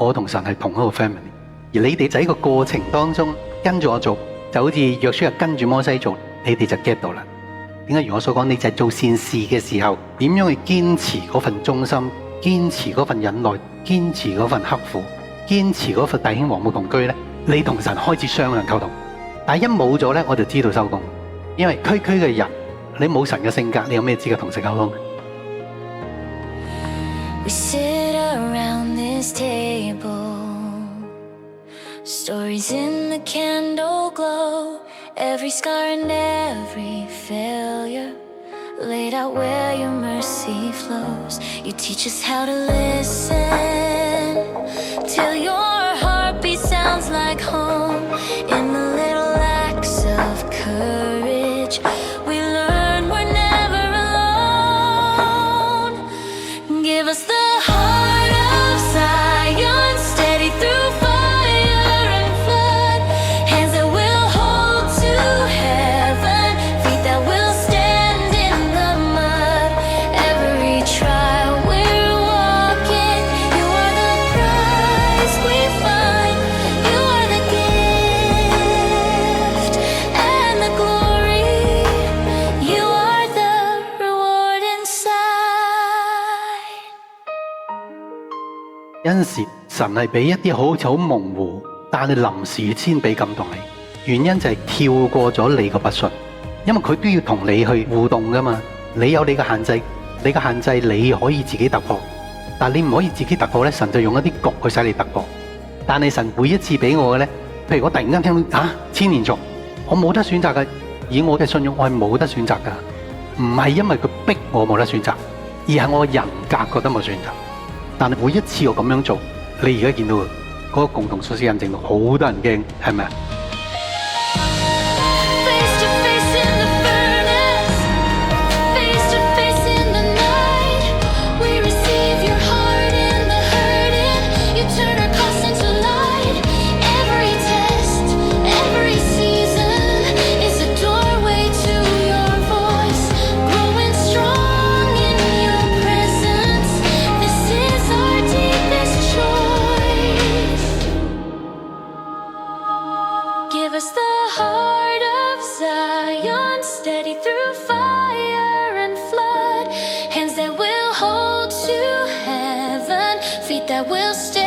我同神係同一個 family， 而你哋就喺個過程當中跟住我做，就好似約書亞跟住摩西做，你哋就 get 到啦。點解如我所講，你就係做善事嘅時候，點樣去堅持嗰份忠心，堅持嗰份忍耐，堅持嗰份刻苦，堅持嗰份弟兄和睦同居呢？你同神開始雙向溝通。但係一冇咗呢，我就知道收工，因為區區嘅人，你冇神嘅性格，你有咩資格同神溝通？ We sit around this table, stories in the candle glow, every scar and every failure laid out where your mercy flows. You teach us how to listen till your heartbeat sounds like home. In the little acts of courage, we learn we're never alone. Give us the heart of Zion, steady through fire and flood, hands that will hold to heaven, feet that will stand in the mud. Every trial we're walking, you are the prize we find. You are the gift and the glory. You are the reward inside. 有陣時神係俾一啲好似好模糊，但係臨時先俾感動你。原因就係跳過咗你個不信，因為佢都要同你去互動噶嘛。你有你嘅限制，你嘅限制你可以自己突破，但係你唔可以自己突破咧，神就用一啲局去使你突破。但係神每一次俾我嘅咧，譬如我突然間聽到千年族，我冇得選擇嘅，以我嘅信仰我係冇得選擇噶，唔係因為佢逼我冇得選擇，而係我人格覺得冇選擇。但係每一次我咁樣做，你而家見到嗰個共同數字印證到，好多人驚，係咪啊？ Face to face in the furnace, face to face in the night. We receive your heart in the hurting. You turn our cost into light. Every test, every season is a doorway to your voice. Growing strong in your presence. This is our deepest choice. Give us the heart of Zion, steady through fire and flood, hands that will hold to heaven, feet that will stand